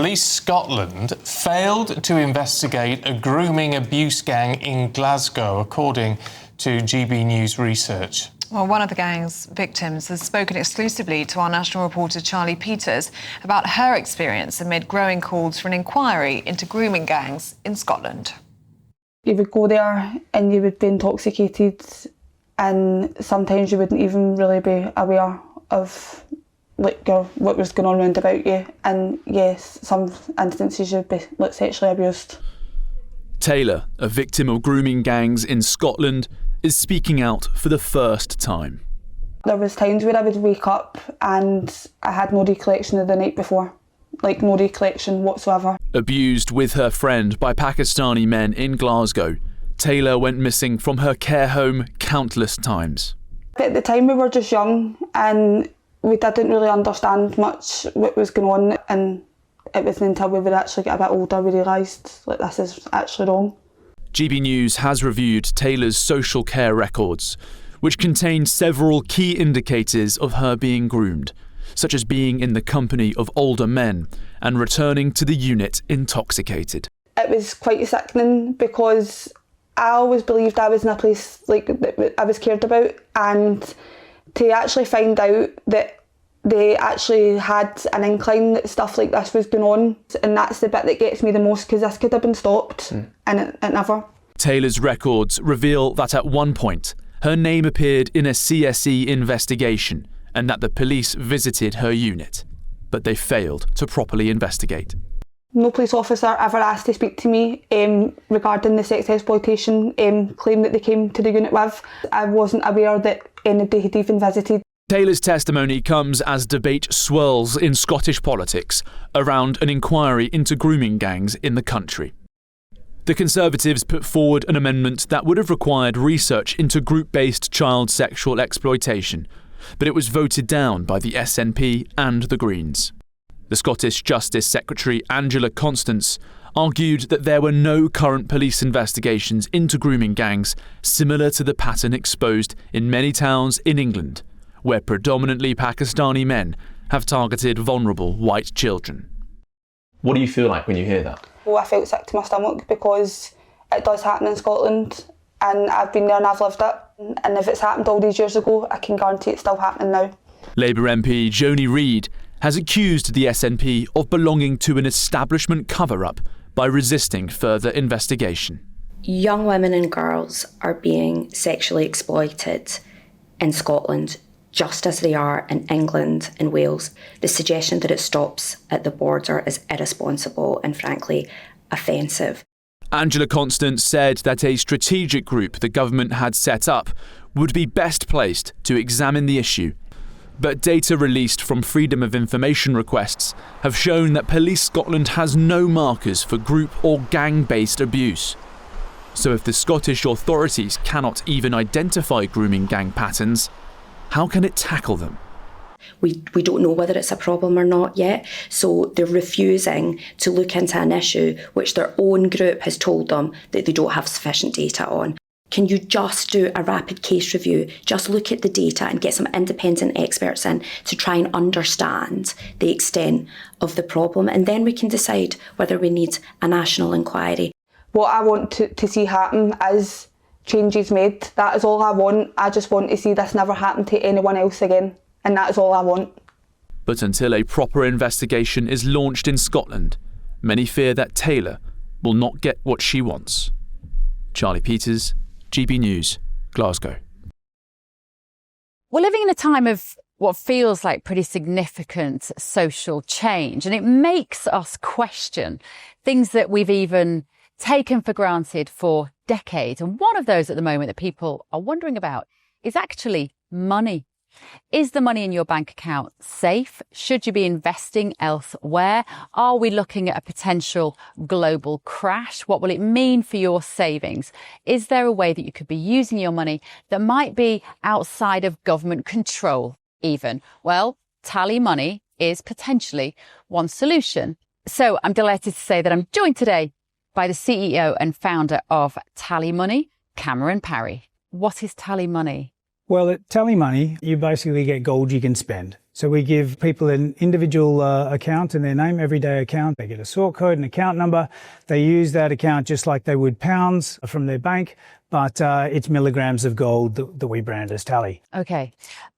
Police Scotland failed to investigate a grooming abuse gang in Glasgow, according to GBNews research. Well, one of the gang's victims has spoken exclusively to our national reporter Charlie Peters about her experience amid growing calls for an inquiry into grooming gangs in Scotland. You would go there and you would be intoxicated, and sometimes you wouldn't even really be aware of what was going on around about you. And yes, some instances you'd be sexually abused. Taylor, a victim of grooming gangs in Scotland, is speaking out for the first time. There was times where I would wake up and I had no recollection of the night before, no recollection whatsoever. Abused with her friend by Pakistani men in Glasgow, Taylor went missing from her care home countless times. At the time we were just young and we didn't really understand much what was going on, and it wasn't until we would actually get a bit older we realised this is actually wrong. GBNews has reviewed Taylor's social care records, which contain several key indicators of her being groomed, such as being in the company of older men and returning to the unit intoxicated. It was quite sickening because I always believed I was in a place that I was cared about, and to actually find out that they actually had an incline that stuff like this was going on, and that's the bit that gets me the most, because this could have been stopped and it never. Taylor's records reveal that at one point her name appeared in a CSE investigation and that the police visited her unit, but they failed to properly investigate. No police officer ever asked to speak to me regarding the sex exploitation claim that they came to the unit with. I wasn't aware that anybody had even visited. Taylor's testimony comes as debate swirls in Scottish politics around an inquiry into grooming gangs in the country. The Conservatives put forward an amendment that would have required research into group-based child sexual exploitation, but it was voted down by the SNP and the Greens. The Scottish Justice Secretary Angela Constance argued that there were no current police investigations into grooming gangs similar to the pattern exposed in many towns in England, where predominantly Pakistani men have targeted vulnerable white children. What do you feel like when you hear that? Well, I felt sick to my stomach because it does happen in Scotland, and I've been there and I've lived it. And if it's happened all these years ago, I can guarantee it's still happening now. Labour MP Joni Reid has accused the SNP of belonging to an establishment cover-up by resisting further investigation. Young women and girls are being sexually exploited in Scotland just as they are in England and Wales. The suggestion that it stops at the border is irresponsible and frankly offensive. Angela Constance said that a strategic group the government had set up would be best placed to examine the issue. But data released from Freedom of Information requests have shown that Police Scotland has no markers for group or gang-based abuse. So if the Scottish authorities cannot even identify grooming gang patterns, how can it tackle them? We don't know whether it's a problem or not yet, so they're refusing to look into an issue which their own group has told them that they don't have sufficient data on. Can you just do a rapid case review, just look at the data and get some independent experts in to try and understand the extent of the problem, and then we can decide whether we need a national inquiry. What I want to see happen is changes made. That is all I want. I just want to see this never happen to anyone else again, and that is all I want. But until a proper investigation is launched in Scotland, many fear that Taylor will not get what she wants. Charlie Peters, GB News, Glasgow. We're living in a time of what feels like pretty significant social change, and it makes us question things that we've even taken for granted for decades. And one of those at the moment that people are wondering about is actually money. Is the money in your bank account safe? Should you be investing elsewhere? Are we looking at a potential global crash? What will it mean for your savings? Is there a way that you could be using your money that might be outside of government control even? Well, TallyMoney is potentially one solution. So I'm delighted to say that I'm joined today by the CEO and founder of TallyMoney, Cameron Parry. What is TallyMoney? Well, at TallyMoney, you basically get gold you can spend. So we give people an individual account in their name, everyday account. They get a sort code and account number. They use that account just like they would pounds from their bank, but it's milligrams of gold that we brand as Tally. Okay.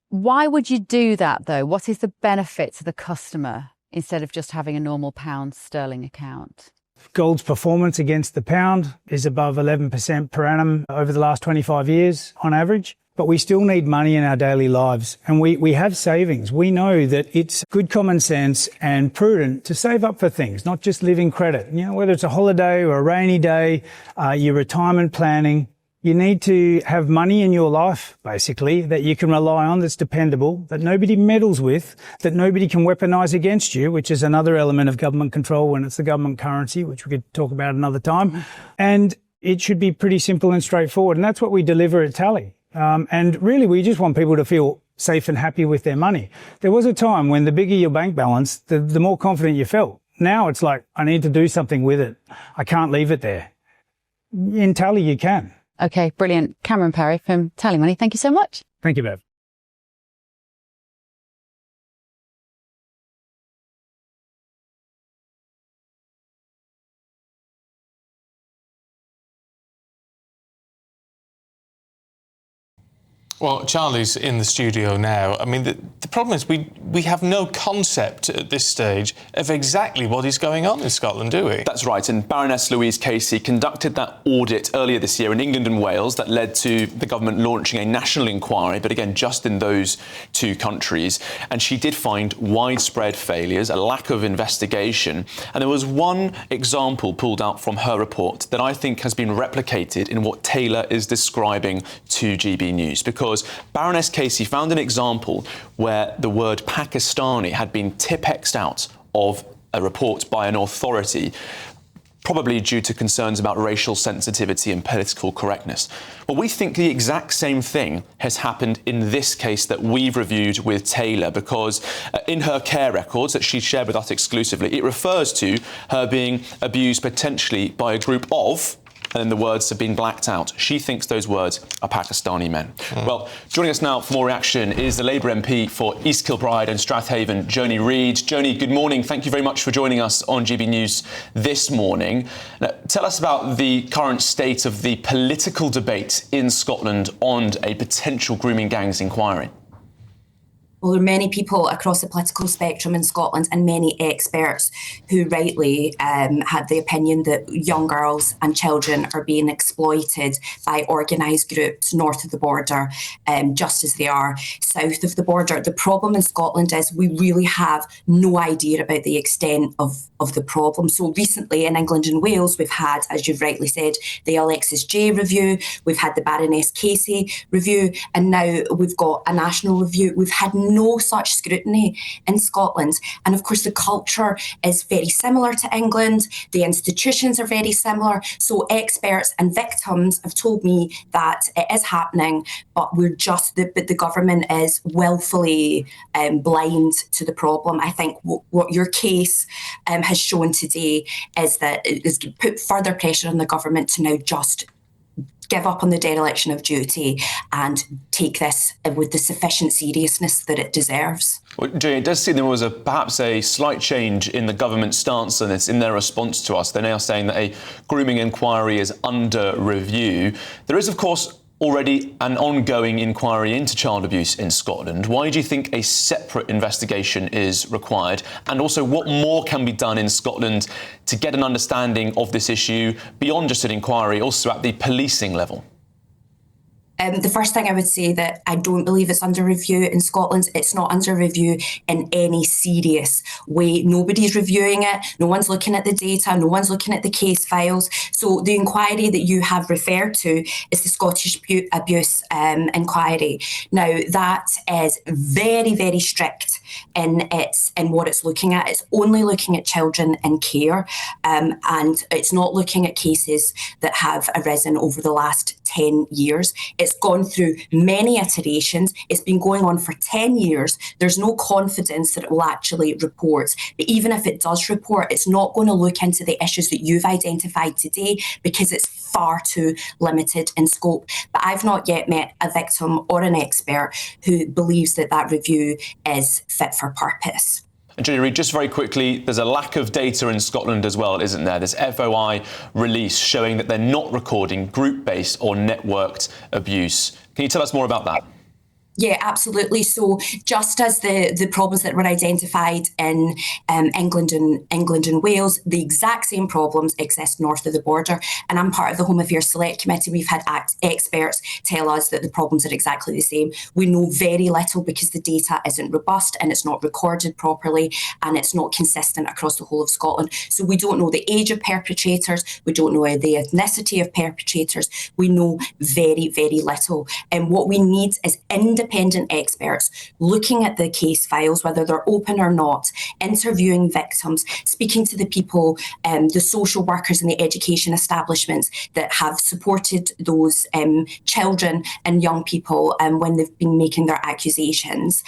Why would you do that, though? What is the benefit to the customer instead of just having a normal pound sterling account? Gold's performance against the pound is above 11% per annum over the last 25 years on average. But we still need money in our daily lives, and we have savings. We know that it's good common sense and prudent to save up for things, not just living credit. You know, whether it's a holiday or a rainy day, your retirement planning, you need to have money in your life, basically, that you can rely on, that's dependable, that nobody meddles with, that nobody can weaponise against you, which is another element of government control when it's the government currency, which we could talk about another time. And it should be pretty simple and straightforward, and that's what we deliver at Tally. And really, we just want people to feel safe and happy with their money. There was a time when the bigger your bank balance, the more confident you felt. Now it's like, I need to do something with it. I can't leave it there. In Tally, you can. Okay, brilliant. Cameron Perry from TallyMoney, thank you so much. Thank you, Bev. Well, Charlie's in the studio now. I mean, the problem is we have no concept at this stage of exactly what is going on in Scotland, do we? That's right, and Baroness Louise Casey conducted that audit earlier this year in England and Wales that led to the government launching a national inquiry, but again, just in those two countries. And she did find widespread failures, a lack of investigation. And there was one example pulled out from her report that I think has been replicated in what Taylor is describing to GBNews, because Baroness Casey found an example where the word Pakistani had been Tipp-X'd out of a report by an authority, probably due to concerns about racial sensitivity and political correctness. Well, we think the exact same thing has happened in this case that we've reviewed with Taylor, because in her care records that she shared with us exclusively, it refers to her being abused potentially by a group of, and the words have been blacked out. She thinks those words are Pakistani men. Well, joining us now for more reaction is the Labour MP for East Kilbride and Strathaven, Joni Reid. Joni, good morning. Thank you very much for joining us on GB News this morning. Now, tell us about the current state of the political debate in Scotland on a potential grooming gangs inquiry. Well, there are many people across the political spectrum in Scotland and many experts who rightly have the opinion that young girls and children are being exploited by organised groups north of the border, just as they are south of the border. The problem in Scotland is we really have no idea about the extent of the problem. So recently in England and Wales, we've had, as you've rightly said, the Alexis J review, we've had the Baroness Casey review, and now we've got a national review. We've had no such scrutiny in Scotland. And of course, the culture is very similar to England. The institutions are very similar. So experts and victims have told me that it is happening, but we're just, the government is willfully blind to the problem. I think what your case has shown today is that it has put further pressure on the government to now just give up on the dereliction of duty and take this with the sufficient seriousness that it deserves. Well, Jay, it does seem there was perhaps a slight change in the government stance on this in their response to us. They're now saying that a grooming inquiry is under review. There is, of course, already an ongoing inquiry into child abuse in Scotland. Why do you think a separate investigation is required? And also, what more can be done in Scotland to get an understanding of this issue beyond just an inquiry, also at the policing level? The first thing I would say that I don't believe it's under review in Scotland. It's not under review in any serious way. Nobody's reviewing it. No one's looking at the data. No one's looking at the case files. So the inquiry that you have referred to is the Scottish Abuse Inquiry. Now, that is very, very strict in what it's looking at. It's only looking at children in care, and it's not looking at cases that have arisen over the last 10 years. It's gone through many iterations. It's been going on for 10 years. There's no confidence that it will actually report. But even if it does report, it's not going to look into the issues that you've identified today because it's far too limited in scope. But I've not yet met a victim or an expert who believes that that review is fit fit for purpose. And Jodie Reid, just very quickly, there's a lack of data in Scotland as well, isn't there? There's FOI release showing that they're not recording group-based or networked abuse. Can you tell us more about that? Yeah, absolutely. So just as the problems that were identified in England and Wales, the exact same problems exist north of the border. And I'm part of the Home Affairs Select Committee. We've had experts tell us that the problems are exactly the same. We know very little because the data isn't robust and it's not recorded properly and it's not consistent across the whole of Scotland. So we don't know the age of perpetrators. We don't know the ethnicity of perpetrators. We know very, very little. And what we need is independent experts looking at the case files, whether they're open or not, interviewing victims, speaking to the people, the social workers and the education establishments that have supported those children and young people when they've been making their accusations.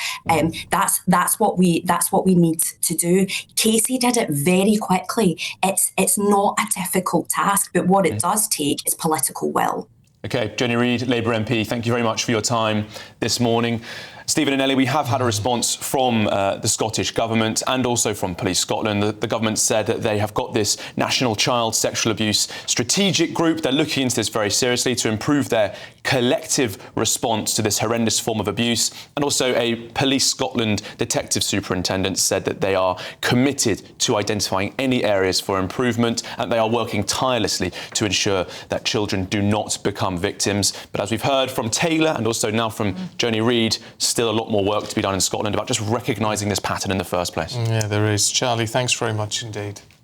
That's what we need to do. Casey did it very quickly. It's not a difficult task, but what it does take is political will. OK, Jodie Reid, Labour MP, thank you very much for your time this morning. Stephen and Ellie, we have had a response from the Scottish Government and also from Police Scotland. The government said that they have got this National Child Sexual Abuse Strategic Group. They're looking into this very seriously to improve their collective response to this horrendous form of abuse. And also a Police Scotland Detective Superintendent said that they are committed to identifying any areas for improvement and they are working tirelessly to ensure that children do not become victims. But as we've heard from Taylor and also now from Jodie Reid, still a lot more work to be done in Scotland about just recognising this pattern in the first place. Yeah, there is. Charlie, thanks very much indeed.